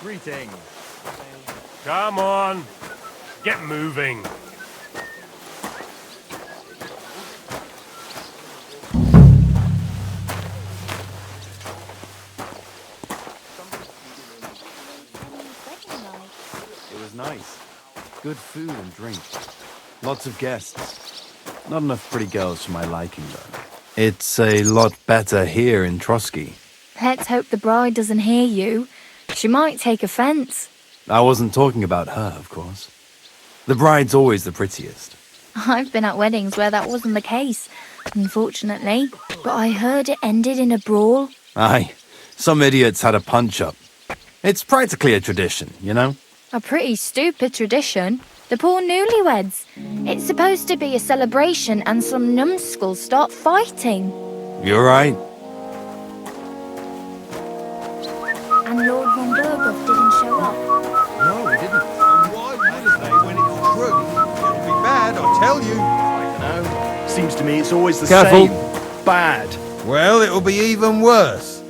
Greetings. Come on, get moving. It was nice. Good food and drink. Lots of guests. Not enough pretty girls for my liking, though. It's a lot better here in Trotsky. Let's hope the bride doesn't hear you. She might take offense. I wasn't talking about her, of course. The bride's always the prettiest. I've been at weddings where that wasn't the case, unfortunately. But I heard it ended in a brawl. Aye, some idiots had a punch-up. It's practically a tradition, you know? A pretty stupid tradition. The poor newlyweds. It's supposed to be a celebration and some numbskulls start fighting. You're right. And Lord von Berghoff didn't show up. No, he didn't. And why would they when it's true? It'll be bad, I tell you. I don't know. Seems to me it's always the Careful. same. Bad. Well, it'll be even worse.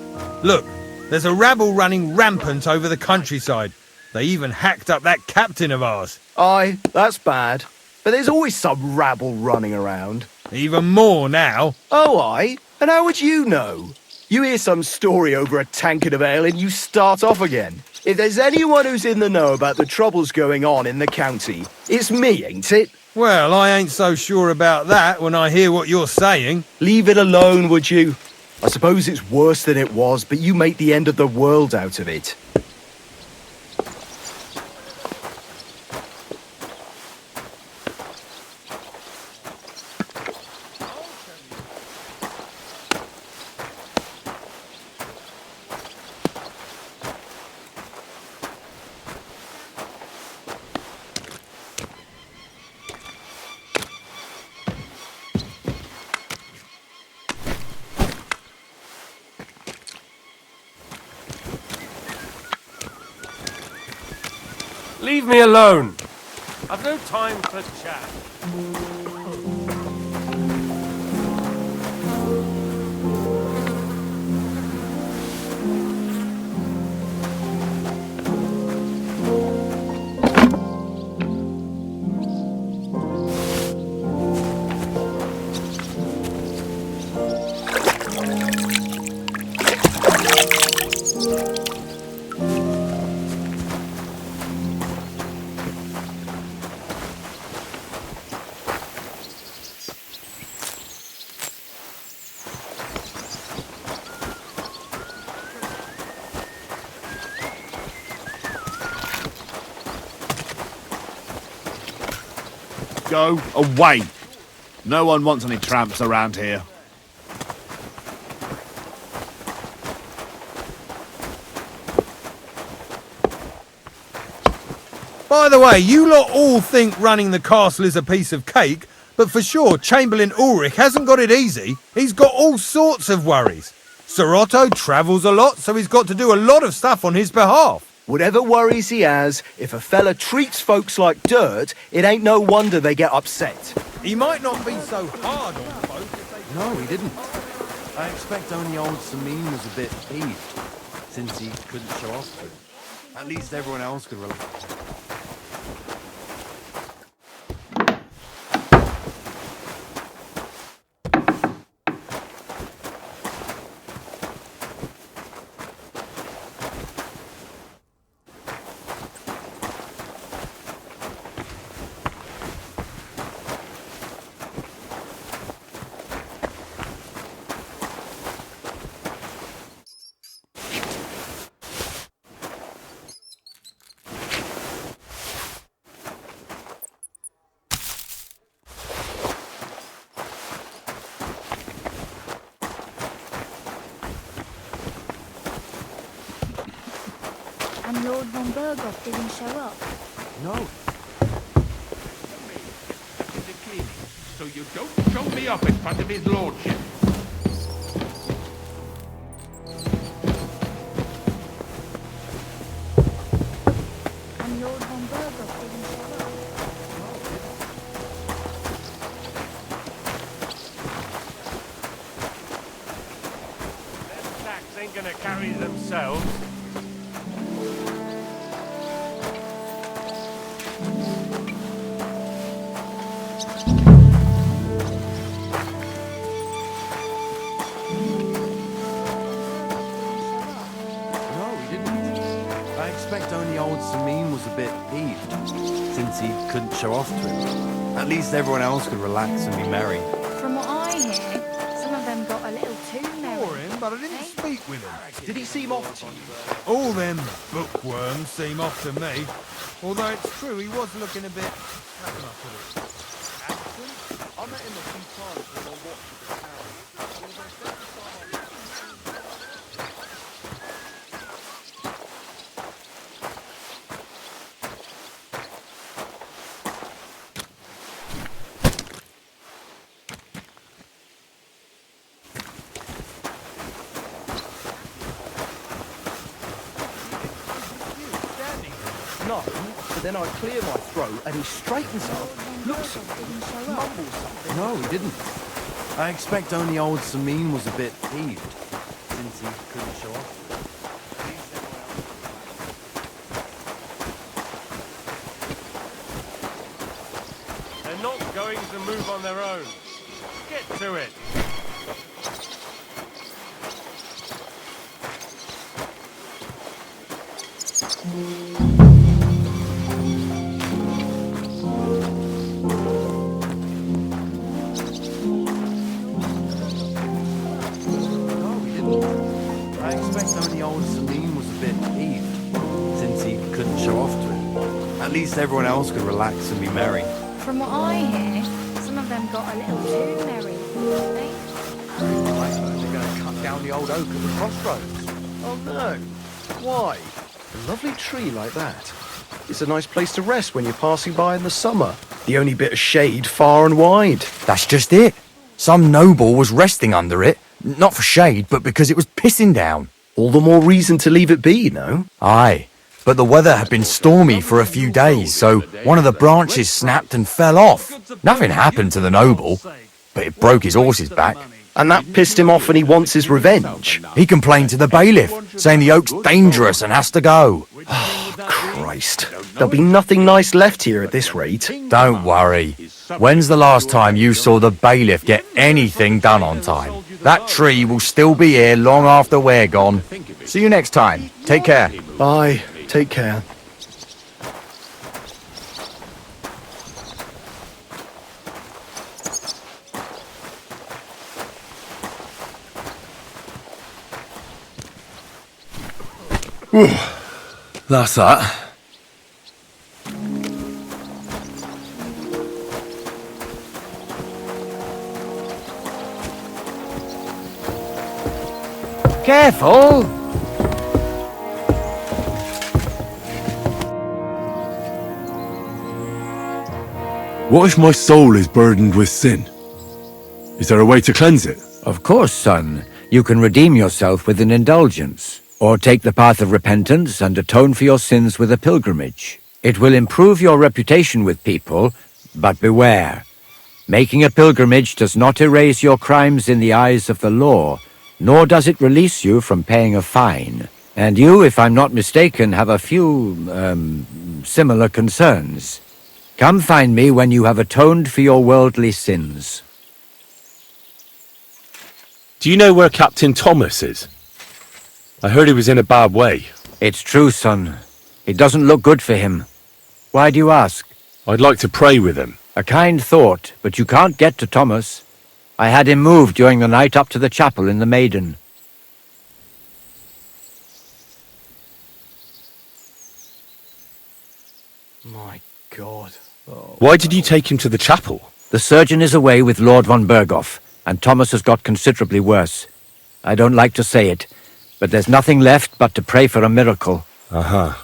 Look, there's a rabble running rampant over the countryside. They even hacked up that captain of ours. Aye, that's bad. But there's always some rabble running around. Even more now. Oh, aye? And how would you know? You hear some story over a tankard of ale and you start off again. If there's anyone who's in the know about the troubles going on in the county, it's me, ain't it? Well, I ain't so sure about that when I hear what you're saying. Leave it alone, would you? I suppose it's worse than it was, but you make the end of the world out of it. Leave me alone. I've no time for chat. Go away. No one wants any tramps around here. By the way, you lot all think running the castle is a piece of cake, but for sure Chamberlain Ulrich hasn't got it easy. He's got all sorts of worries. Sir Otto travels a lot, so he's got to do a lot of stuff on his behalf. Whatever worries he has, if a fella treats folks like dirt, it ain't no wonder they get upset. He might not be so hard on folk if they... No, he didn't. I expect only old Samin was a bit peeved, since he couldn't show off to him. At least everyone else could relax. And Lord von Berghoff didn't show up. No. In the cleaning, so you don't show me up in front of his lordship. And Lord von Berghoff didn't show up. Them sacks ain't gonna carry themselves. expect only old Samin was a bit peeved, since he couldn't show off to him. At least everyone else could relax and be merry. From what I hear, some of them got a little too merry. Saw him, but I didn't eh? speak with him. Did he seem off to you? All them bookworms seem off to me. Although it's true, he was looking a bit... How can I put it? Absent? I met him a few times when I watched at the town. It was my second time No, but then I clear my throat and he straightens up, looks at me, mumbles something. No, he didn't. I expect only old Samin was a bit peeved, since he couldn't show off to him. They're not going to move on their own. Get to it. No, he didn't. I expect only old Samin was a bit peeved, since he couldn't show off to him. At least everyone else could relax and be merry. From what I hear, some of them got a little too merry. eh? I heard they're going to cut down the old oak at the crossroads. Oh no. Why? A lovely tree like that. It's a nice place to rest when you're passing by in the summer. The only bit of shade far and wide. That's just it. Some noble was resting under it, not for shade, but because it was pissing down. All the more reason to leave it be, no? Aye, but the weather had been stormy for a few days, so one of the branches snapped and fell off. Nothing happened to the noble, but it broke his horse's back. And that pissed him off and he wants his revenge. He complained to the bailiff, saying the oak's dangerous and has to go. Christ. There'll be nothing nice left here at this rate. Don't worry. When's the last time you saw the bailiff get anything done on time? That tree will still be here long after we're gone. See you next time. Take care. Bye. Take care. That's that. Careful! What if my soul is burdened with sin? Is there a way to cleanse it? Of course, son. You can redeem yourself with an indulgence, or take the path of repentance and atone for your sins with a pilgrimage. It will improve your reputation with people, but beware. Making a pilgrimage does not erase your crimes in the eyes of the law, nor does it release you from paying a fine. And you, if I'm not mistaken, have a few, similar concerns. Come find me when you have atoned for your worldly sins. Do you know where Captain Thomas is? I heard he was in a bad way. It's true, son. It doesn't look good for him. Why do you ask? I'd like to pray with him. A kind thought, but you can't get to Thomas. I had him moved during the night up to the chapel in the Maiden. My God. Why did you take him to the chapel? The surgeon is away with Lord von Berghoff, and Thomas has got considerably worse. I don't like to say it, but there's nothing left but to pray for a miracle. Uh-huh.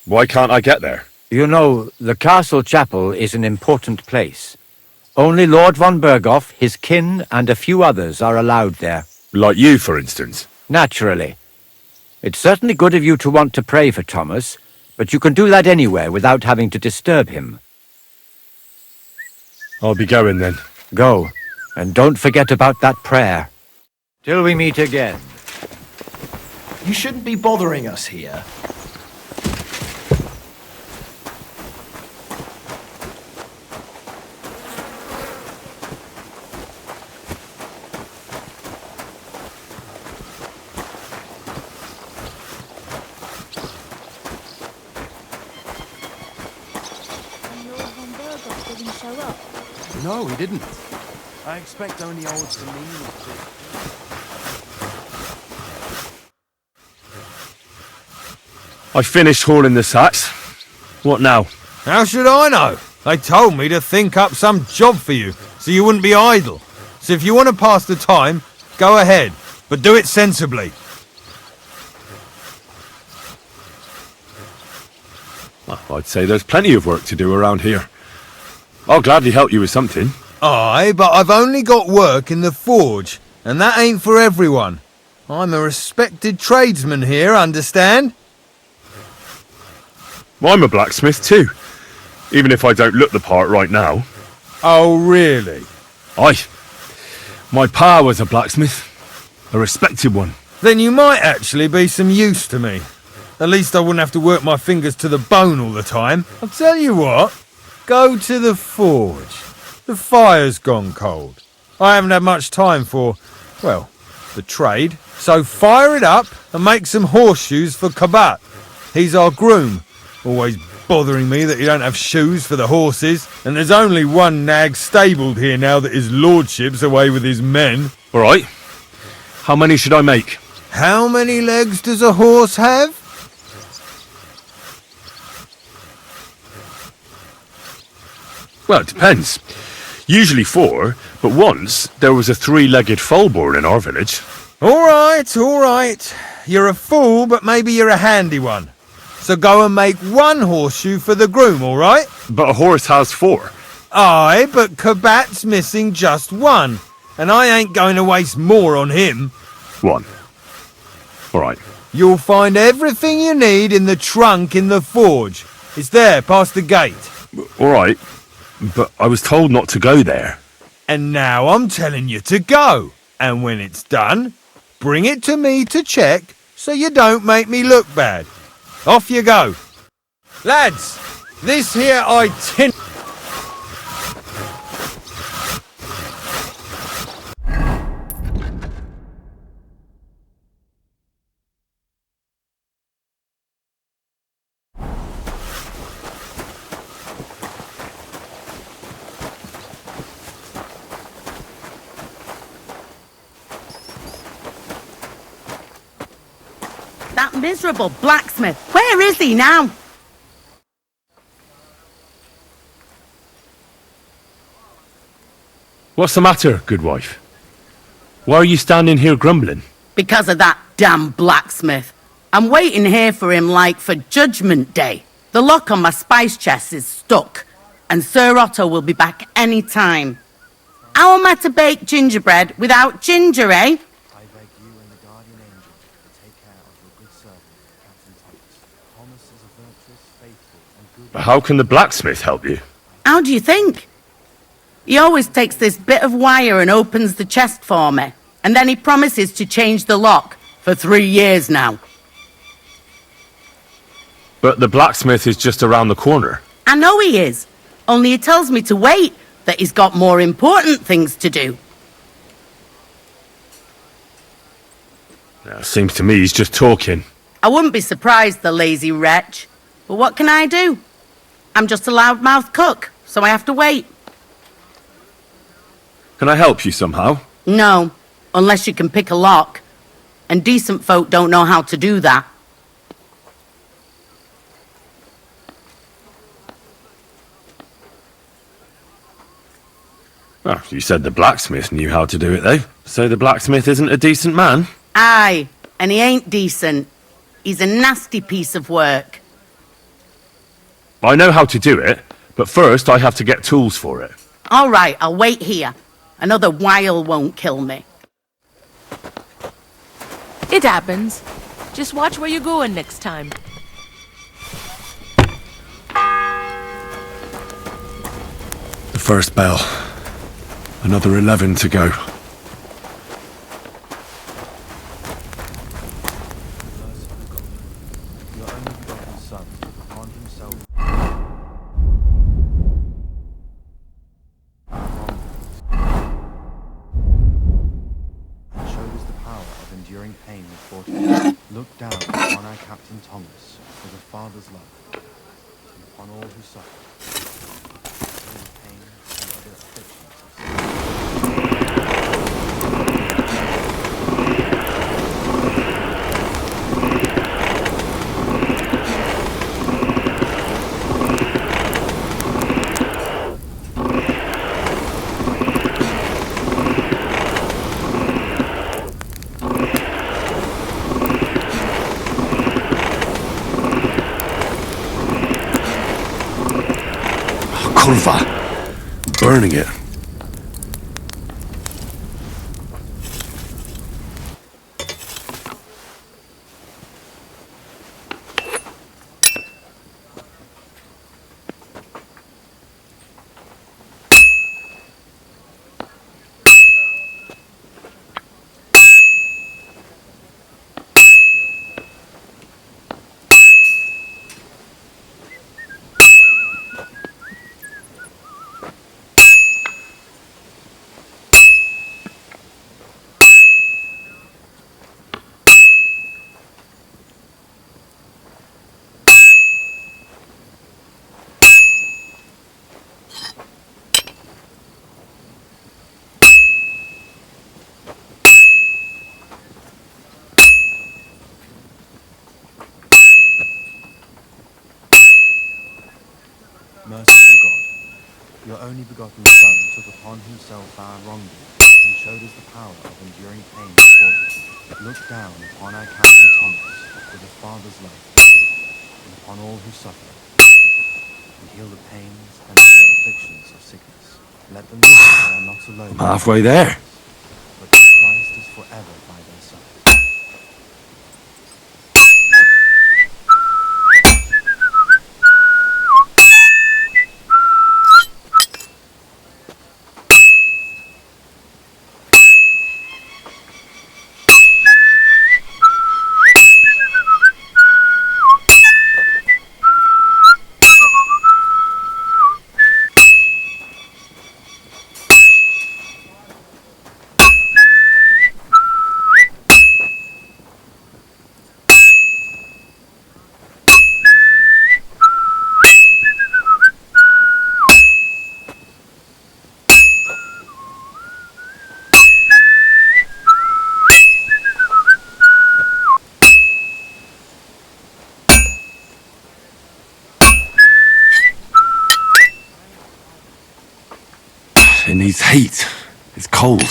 Why can't I get there? You know, the castle chapel is an important place. Only Lord von Berghoff, his kin, and a few others are allowed there. Like you, for instance. Naturally. It's certainly good of you to want to pray for Thomas, but you can do that anywhere without having to disturb him. I'll be going then. Go, and don't forget about that prayer. Till we meet again. You shouldn't be bothering us here. No, he didn't. I expect only old Celine to... I finished hauling the sacks. What now? How should I know? They told me to think up some job for you, so you wouldn't be idle. So if you want to pass the time, go ahead, but do it sensibly. Well, I'd say there's plenty of work to do around here. I'll gladly help you with something. Aye, but I've only got work in the forge, and that ain't for everyone. I'm a respected tradesman here, understand? Well, I'm a blacksmith too, even if I don't look the part right now. Oh, really? Aye. My pa was a blacksmith. A respected one. Then you might actually be some use to me. At least I wouldn't have to work my fingers to the bone all the time. I'll tell you what, go to the forge. The fire's gone cold. I haven't had much time for, well, the trade. So fire it up and make some horseshoes for Kabat. He's our groom. Always bothering me that you don't have shoes for the horses. And there's only one nag stabled here now that his lordship's away with his men. All right. How many should I make? How many legs does a horse have? Well, it depends. Usually 4, but once there was a 3-legged foal born in our village. All right. You're a fool, but maybe you're a handy one. So go and make one horseshoe for the groom, all right? But a horse has 4. Aye, but Kabat's missing just one, and I ain't going to waste more on him. 1. All right. You'll find everything you need in the trunk in the forge. It's there, past the gate. All right. But I was told not to go there. And now I'm telling you to go. And when it's done, bring it to me to check so you don't make me look bad. Off you go. Lads, this here itinerary... That miserable blacksmith. Where is he now? What's the matter, good wife? Why are you standing here grumbling? Because of that damn blacksmith. I'm waiting here for him like for Judgment Day. The lock on my spice chest is stuck, and Sir Otto will be back any time. How am I to bake gingerbread without ginger, eh? I beg you and the guardian angel to take care of your good servant, Captain Thomas. Thomas is a virtuous, faithful, and good... How can the blacksmith help you? How do you think? He always takes this bit of wire and opens the chest for me, and then he promises to change the lock for 3 years now. But the blacksmith is just around the corner. I know he is, only he tells me to wait, that he's got more important things to do. Now, seems to me he's just talking. I wouldn't be surprised, the lazy wretch. But what can I do? I'm just a loudmouth cook, so I have to wait. Can I help you somehow? No, unless you can pick a lock. And decent folk don't know how to do that. Well, you said the blacksmith knew how to do it, though. So the blacksmith isn't a decent man? Aye, and he ain't decent. He's a nasty piece of work. I know how to do it, but first I have to get tools for it. All right, I'll wait here. Another while won't kill me. It happens. Just watch where you're going next time. The first bell. Another 11 to go. Your only begotten son took upon himself and showed us the power of enduring pain with fortitude. Look down upon our Captain Thomas with a father's love, and upon all who suffer. In pain and Kurva! Burning it. Merciful God, your only begotten Son took upon himself our wrongdoing and showed us the power of enduring pain for him. Look down upon our Captain Thomas with a father's love, and upon all who suffer, and heal the pains and the afflictions of sickness. Let them know they are not alone. I'm halfway there. But that Christ is forever by their side. It needs heat. It's cold.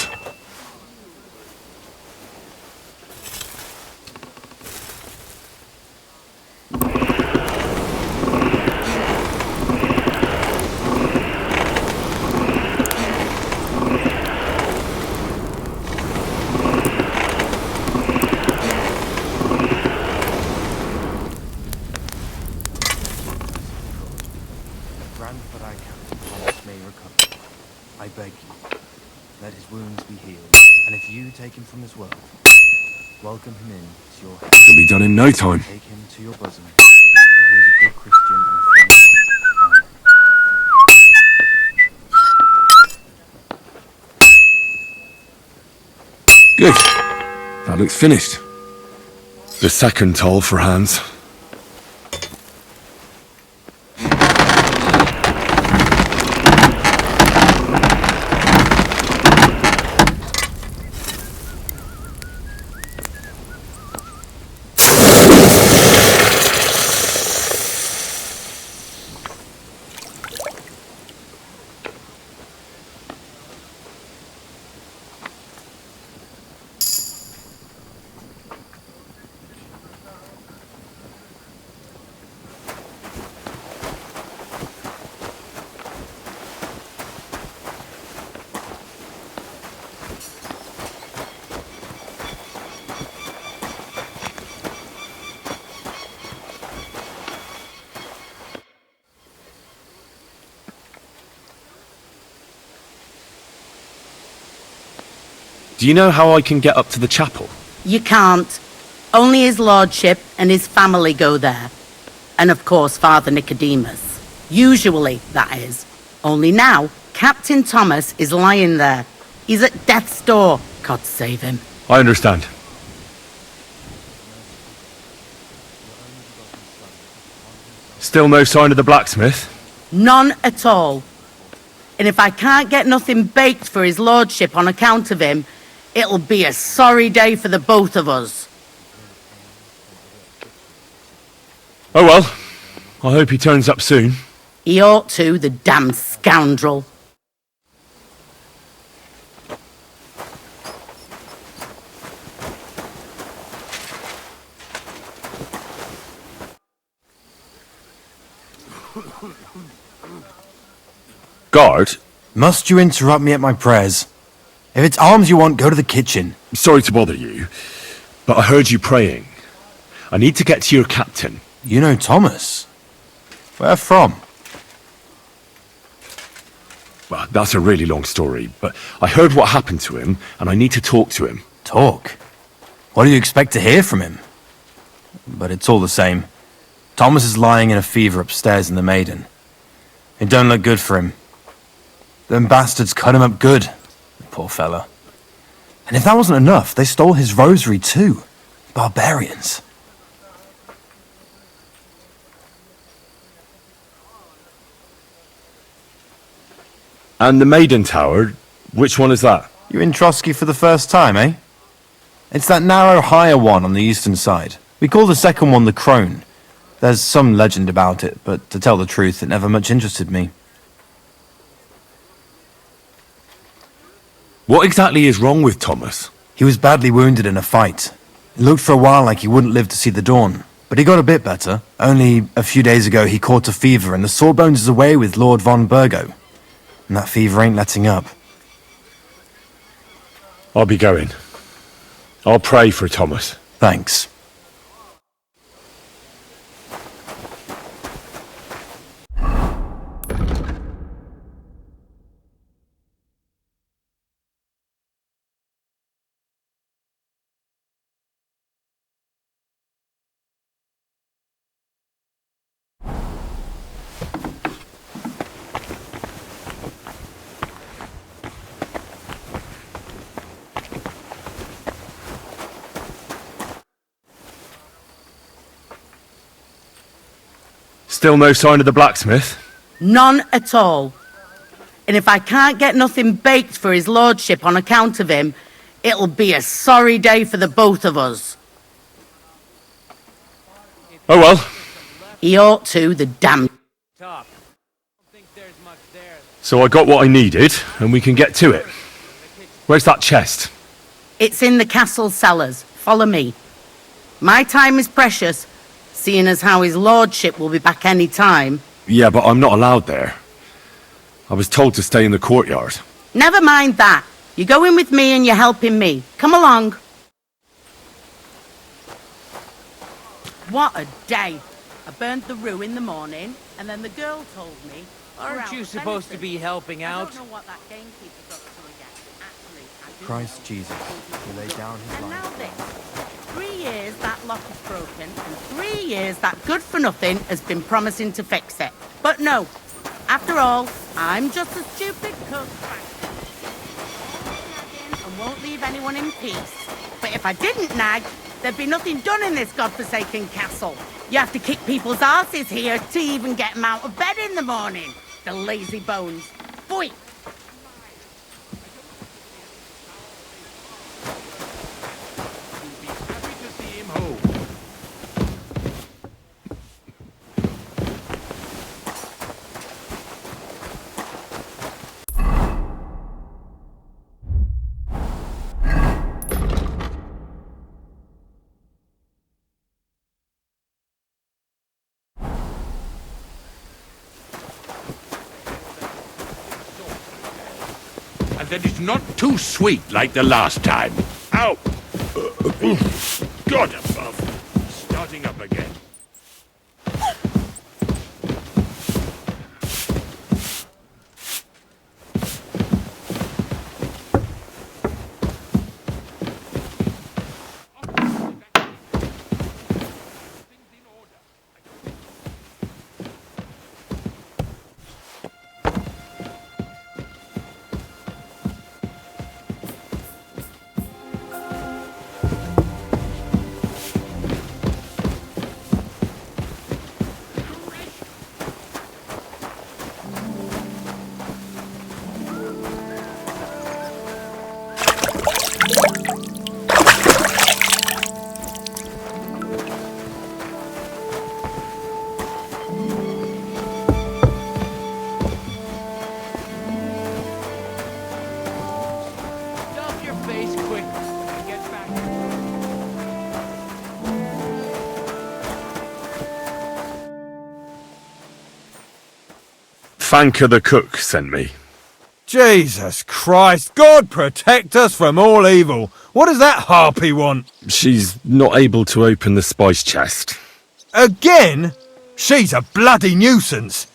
Grant that our Captain Thomas may recover. I beg you, let his wounds be healed, and if you take him from this world, welcome him in to your house. It'll be done in no time. Take him to your bosom, for he is a good Christian and a friend of mine. Amen. Good. That looks finished. The second toll for Hans. Do you know how I can get up to the chapel? You can't. Only his lordship and his family go there. And of course, Father Nicodemus. Usually, that is. Only now, Captain Thomas is lying there. He's at death's door. God save him. I understand. Still no sign of the blacksmith? None at all. And if I can't get nothing baked for his lordship on account of him, it'll be a sorry day for the both of us. Oh well, I hope he turns up soon. He ought to, the damn scoundrel. Guard? Must you interrupt me at my prayers? If it's alms you want, go to the kitchen. Sorry to bother you, but I heard you praying. I need to get to your captain. You know Thomas? Where from? Well, that's a really long story, but I heard what happened to him, and I need to talk to him. Talk? What do you expect to hear from him? But it's all the same. Thomas is lying in a fever upstairs in the Maiden. It don't look good for him. Them bastards cut him up good, the poor fella. And if that wasn't enough, they stole his rosary too. Barbarians. And the Maiden Tower, which one is that? You in Trotsky for the first time, eh? It's that narrow, higher one on the eastern side. We call the second one the Crone. There's some legend about it, but to tell the truth, it never much interested me. What exactly is wrong with Thomas? He was badly wounded in a fight. It looked for a while like he wouldn't live to see the dawn, but he got a bit better. Only a few days ago he caught a fever and the Sawbones is away with Lord von Burgo. And that fever ain't letting up. I'll be going. I'll pray for Thomas. Thanks. Still no sign of the blacksmith? None at all. And if I can't get nothing baked for his lordship on account of him, it'll be a sorry day for the both of us. Oh well. He ought to, the damn... So I got what I needed, and we can get to it. Where's that chest? It's in the castle cellars. Follow me. My time is precious, seeing as how his lordship will be back any time. Yeah, but I'm not allowed there. I was told to stay in the courtyard. Never mind that. You're going with me and you're helping me. Come along. What a day. I burnt the roux in the morning, and then the girl told me... Aren't you supposed to be helping out? I don't know what that gamekeeper's up to again. Actually, I do Christ know. Jesus, he laid down his And now life. this. 3 years that lock is broken, and 3 years that good-for-nothing has been promising to fix it. But no. After all, I'm just a stupid cook. And won't leave anyone in peace. But if I didn't nag, there'd be nothing done in this godforsaken castle. You have to kick people's asses here to even get them out of bed in the morning. The lazy bones. Boy! You'll be happy to see him home. And that it's not too sweet like the last time. Ow! God above. Starting up again. Fanka the cook sent me. Jesus Christ, God protect us from all evil. What does that harpy want? She's not able to open the spice chest. Again? She's a bloody nuisance.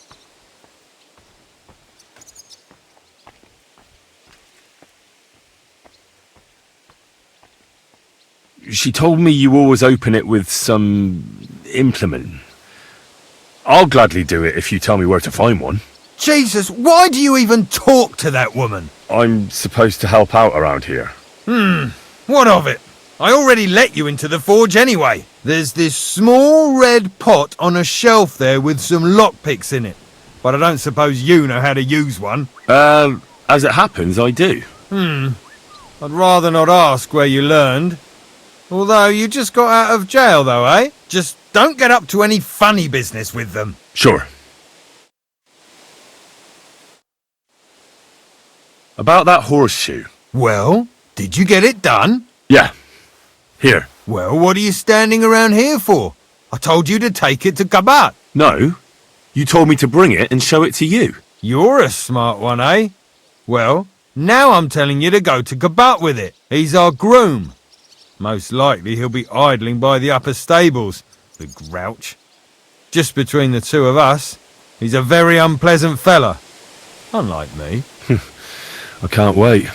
She told me you always open it with some implement. I'll gladly do it if you tell me where to find one. Jesus, why do you even talk to that woman? I'm supposed to help out around here. What of it? I already let you into the forge anyway. There's this small red pot on a shelf there with some lockpicks in it. But I don't suppose you know how to use one. As it happens, I do. I'd rather not ask where you learned. Although you just got out of jail though, eh? Just don't get up to any funny business with them. Sure. About that horseshoe. Well, did you get it done? Yeah. Here. Well, what are you standing around here for? I told you to take it to Kabat. No. You told me to bring it and show it to you. You're a smart one, eh? Well, now I'm telling you to go to Kabat with it. He's our groom. Most likely he'll be idling by the upper stables, the grouch. Just between the two of us, he's a very unpleasant fella. Unlike me. I can't wait.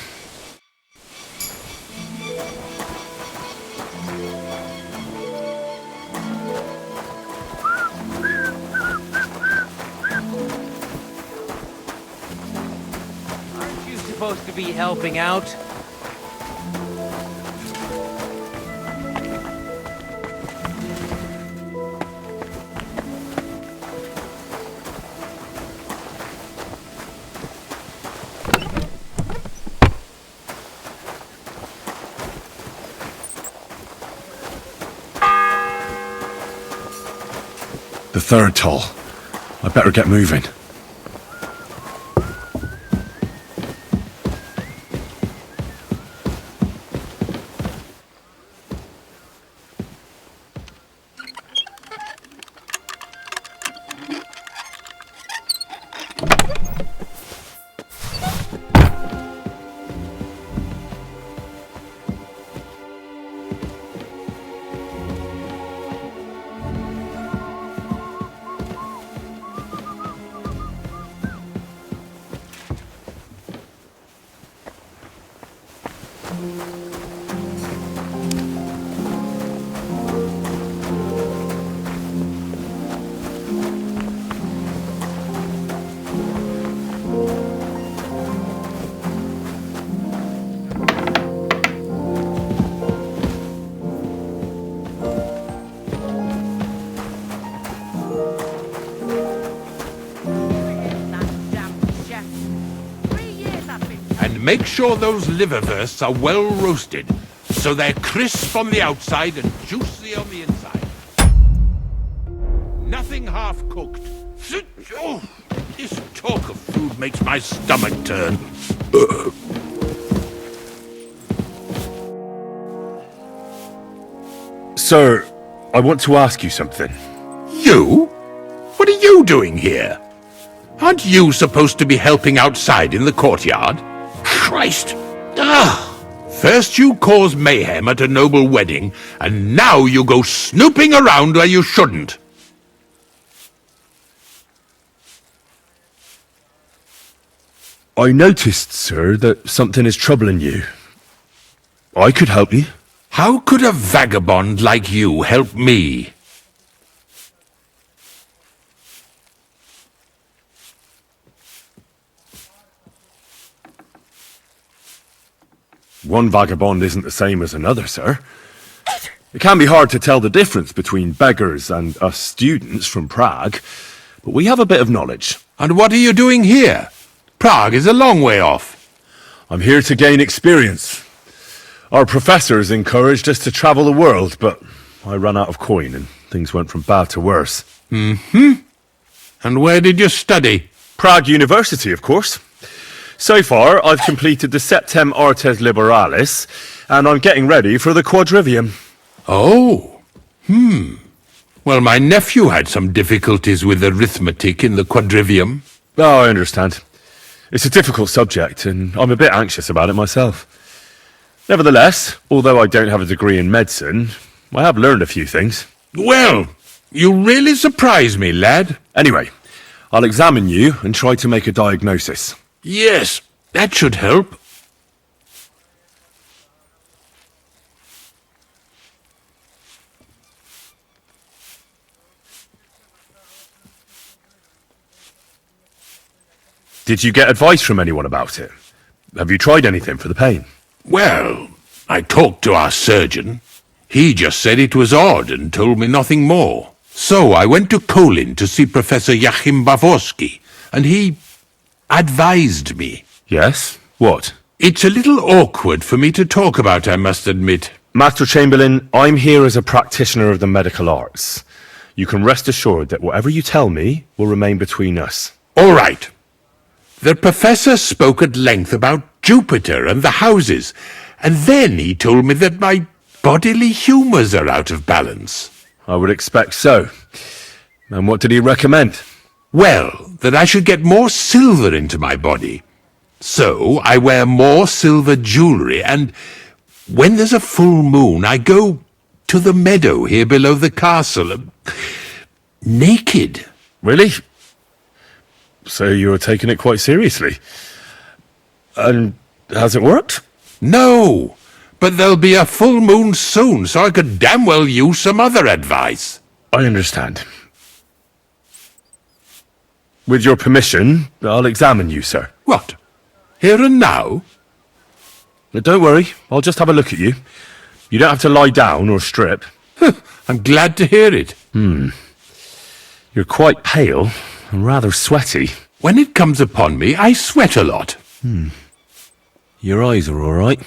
Aren't you supposed to be helping out? The third toll. I better get moving. And make sure those liverwursts are well roasted, so they're crisp on the outside and juicy on the inside. Nothing half-cooked. Oh, this talk of food makes my stomach turn. Sir, I want to ask you something. You? What are you doing here? Aren't you supposed to be helping outside in the courtyard? Christ! First you cause mayhem at a noble wedding, and now you go snooping around where you shouldn't. I noticed, sir, that something is troubling you. I could help you. How could a vagabond like you help me? One vagabond isn't the same as another, sir. It can be hard to tell the difference between beggars and us students from Prague, but we have a bit of knowledge. And what are you doing here? Prague is a long way off. I'm here to gain experience. Our professors encouraged us to travel the world, but I ran out of coin and things went from bad to worse. And where did you study? Prague University, of course. So far, I've completed the Septem Artes Liberalis, and I'm getting ready for the Quadrivium. Oh. Well, my nephew had some difficulties with arithmetic in the Quadrivium. Oh, I understand. It's a difficult subject, and I'm a bit anxious about it myself. Nevertheless, although I don't have a degree in medicine, I have learned a few things. Well, you really surprise me, lad. Anyway, I'll examine you and try to make a diagnosis. Yes, that should help. Did you get advice from anyone about it? Have you tried anything for the pain? Well, I talked to our surgeon. He just said it was odd and told me nothing more. So I went to Kolin to see Professor Joachim Bavorsky, and he advised me. Yes? What? It's a little awkward for me to talk about, I must admit. Master Chamberlain, I'm here as a practitioner of the medical arts. You can rest assured that whatever you tell me will remain between us. All right. The professor spoke at length about Jupiter and the houses, and then he told me that my bodily humours are out of balance. I would expect so. And what did he recommend? Well, that I should get more silver into my body. So I wear more silver jewellery, and when there's a full moon, I go to the meadow here below the castle, naked. Really? So you're taking it quite seriously. And has it worked? No, but there'll be a full moon soon, so I could damn well use some other advice. I understand. With your permission, I'll examine you, sir. What? Here and now? Don't worry, I'll just have a look at you. You don't have to lie down or strip. I'm glad to hear it. You're quite pale and rather sweaty. When it comes upon me, I sweat a lot. Your eyes are all right.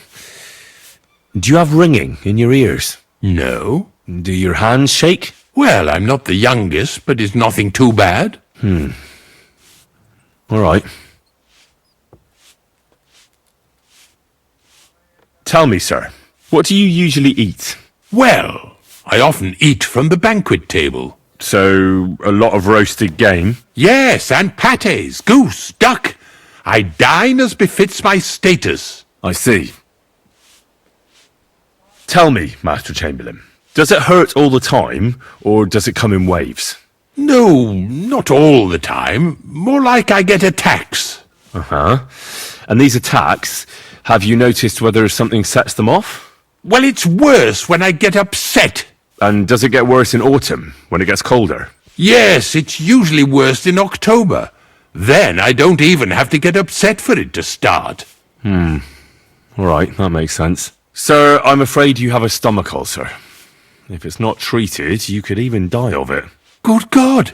Do you have ringing in your ears? No. Do your hands shake? Well, I'm not the youngest, but it's nothing too bad. All right. Tell me, sir, what do you usually eat? Well, I often eat from the banquet table. So, a lot of roasted game? Yes, and pâtés, goose, duck. I dine as befits my status. I see. Tell me, Master Chamberlain, does it hurt all the time, or does it come in waves? No, not all the time. More like I get attacks. Uh-huh. And these attacks, have you noticed whether something sets them off? Well, it's worse when I get upset. And does it get worse in autumn, when it gets colder? Yes, it's usually worst in October. Then I don't even have to get upset for it to start. All right, that makes sense. Sir, I'm afraid you have a stomach ulcer. If it's not treated, you could even die of it. Good God!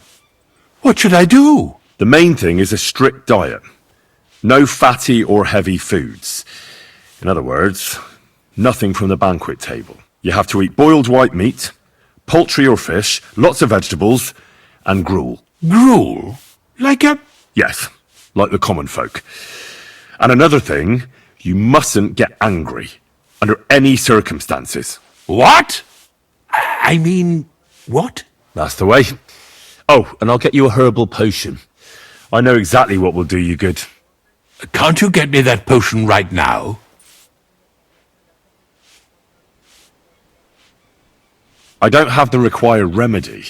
What should I do? The main thing is a strict diet. No fatty or heavy foods. In other words, nothing from the banquet table. You have to eat boiled white meat, poultry or fish, lots of vegetables, and gruel. Gruel? Like a... Yes, like the common folk. And another thing, you mustn't get angry, under any circumstances. What? I mean, what? That's the way. Oh, and I'll get you a herbal potion. I know exactly what will do you good. Can't you get me that potion right now? I don't have the required remedy,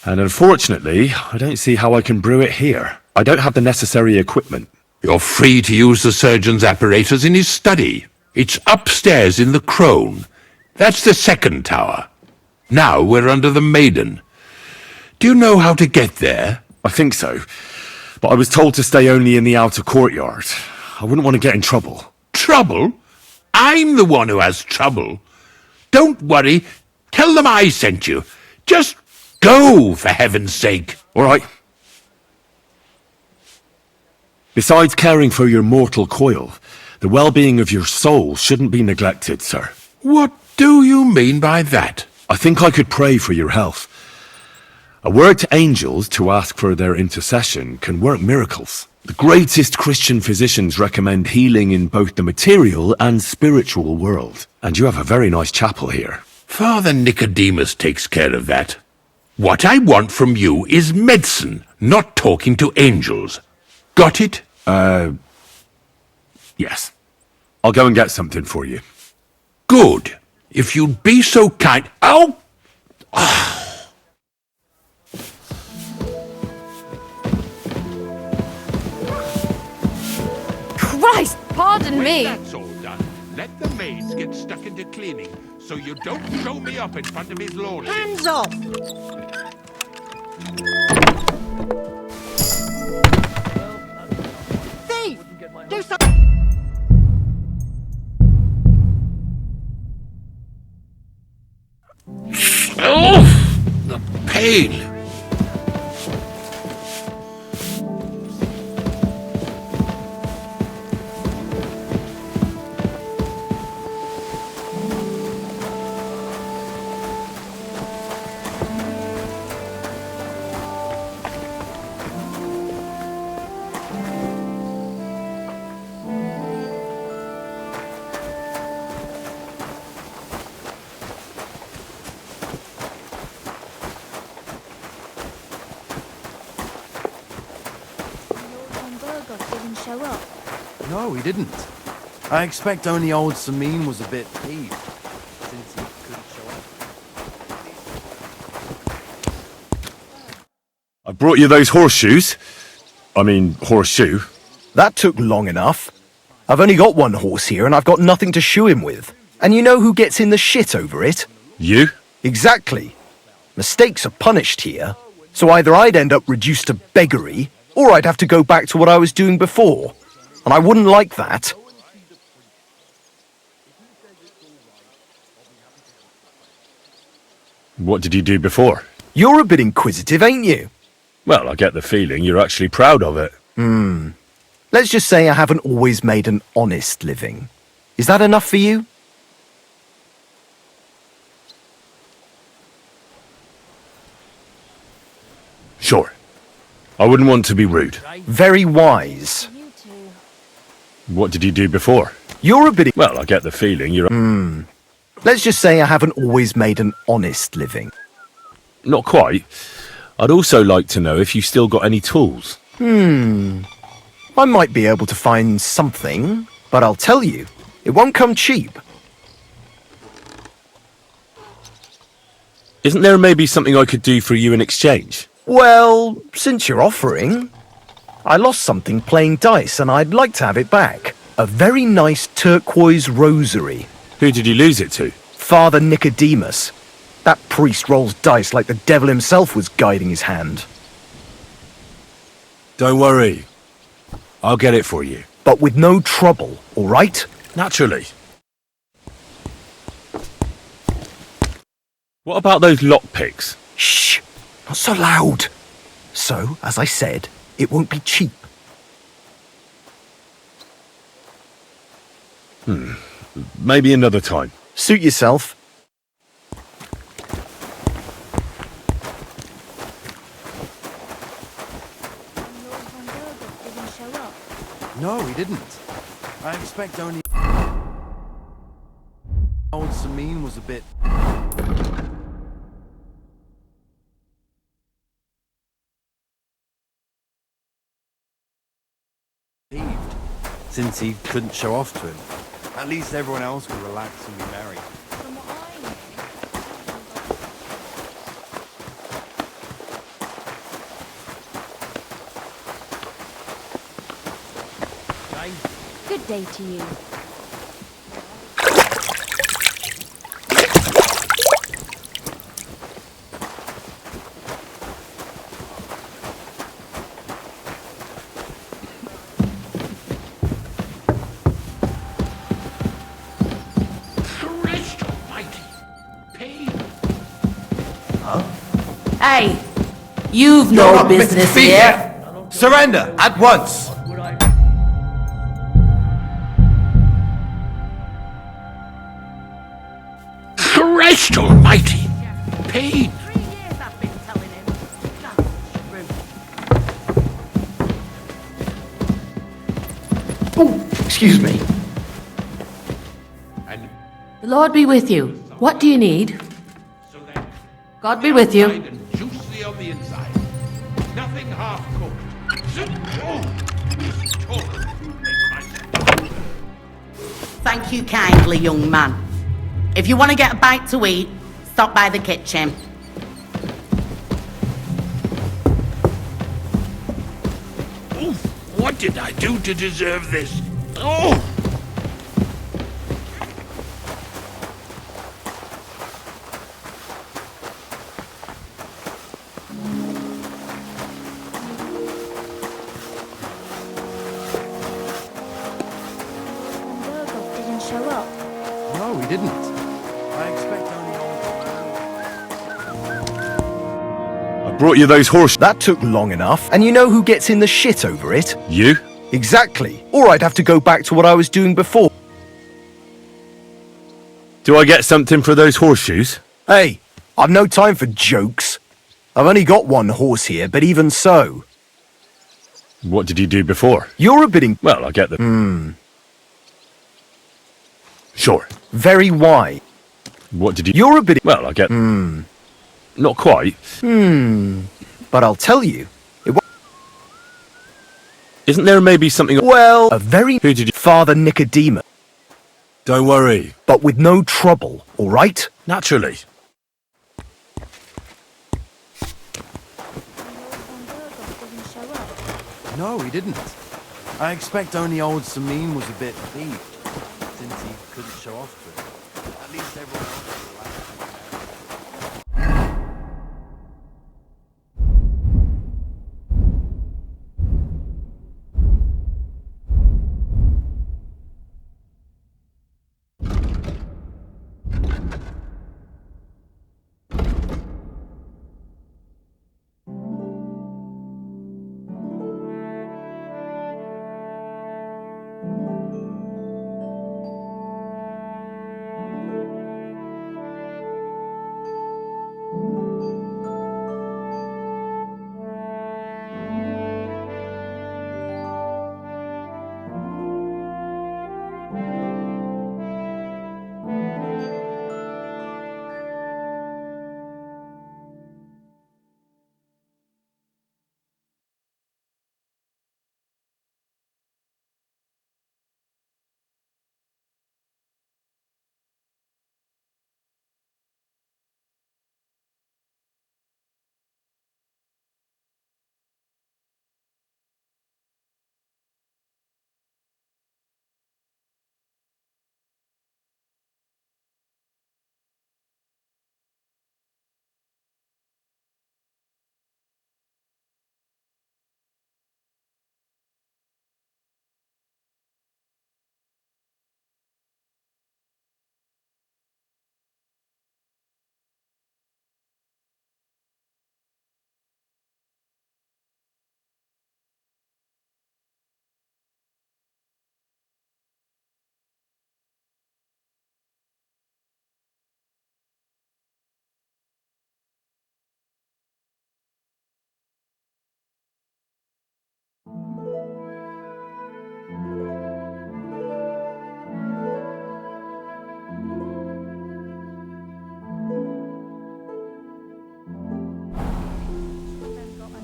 and unfortunately, I don't see how I can brew it here. I don't have the necessary equipment. You're free to use the surgeon's apparatus in his study. It's upstairs in the Crone. That's the second tower. Now we're under the Maiden. Do you know how to get there? I think so, but I was told to stay only in the outer courtyard. I wouldn't want to get in trouble. Trouble? I'm the one who has trouble. Don't worry. Tell them I sent you. Just go, for heaven's sake. All right. Besides caring for your mortal coil, the well-being of your soul shouldn't be neglected, sir. What do you mean by that? I think I could pray for your health. A word to angels to ask for their intercession can work miracles. The greatest Christian physicians recommend healing in both the material and spiritual world. And you have a very nice chapel here. Father Nicodemus takes care of that. What I want from you is medicine, not talking to angels. Got it? Yes. I'll go and get something for you. Good. If you'd be so kind... Ow! Christ, pardon When me. that's all done, let the maids get stuck into cleaning, so you don't show me up in front of his lordship. Hands off! Thief! Do something! Oh! The pain! Didn't show up. No, he didn't. I expect only old Samin was a bit peeved, since he couldn't show up. I brought you those horseshoes. I mean, horseshoe. That took long enough. I've only got one horse here and I've got nothing to shoe him with. And you know who gets in the shit over it? You? Exactly. Mistakes are punished here. So either I'd end up reduced to beggary, or I'd have to go back to what I was doing before. And I wouldn't like that. What did you do before? You're a bit inquisitive, ain't you? Well, I get the feeling you're actually proud of it. Let's just say I haven't always made an honest living. Is that enough for you? Sure. I wouldn't want to be rude. Very wise. You two. What did you do before? You're a bit... Well, I get the feeling you're... Let's just say I haven't always made an honest living. Not quite. I'd also like to know if you still got any tools. I might be able to find something, but I'll tell you, it won't come cheap. Isn't there maybe something I could do for you in exchange? Well, since you're offering, I lost something playing dice and I'd like to have it back. A very nice turquoise rosary. Who did you lose it to? Father Nicodemus. That priest rolls dice like the devil himself was guiding his hand. Don't worry. I'll get it for you. But with no trouble, all right? Naturally. What about those lockpicks? Shh! Not so loud. So, as I said, it won't be cheap. Maybe another time. Suit yourself. Didn't show up. No, he didn't. I expect only... Old Samin was a bit... peeved, since he couldn't show off to him. At least everyone else could relax and be merry. From what I know. Good day to you. Christ almighty! Pain! Hey, you've no business here. Surrender at once! Christ almighty! Pain! 3 years I've been telling him. Damn shrew. Oh, excuse me. And The Lord be with you. What do you need? so that God be with you. and juicy on the inside. Nothing half cooked. Oh. Thank you kindly, young man. If you want to get a bite to eat, stop by the kitchen. Oof, what did I do to deserve this? Oh! Burgos didn't show up. No, he didn't. I expect only I brought you those horse... That took long enough. And you know who gets in the shit over it? You? Exactly. Or I'd have to go back to what I was doing before. Do I get something for those horseshoes? Hey, I've no time for jokes. I've only got one horse here, but even so. What did you do before? You're a bit Well, I get the... Sure. very why. What did you... You're a bit... Well, I get... Not quite. But I'll tell you. Isn't there maybe something... Well, a very... Who did you... Father Nicodemus. Don't worry. But with no trouble, all right? Naturally. Burgos didn't show up. No, he didn't. I expect only old Samin was a bit peeved, since he couldn't show off to it. At least everyone else...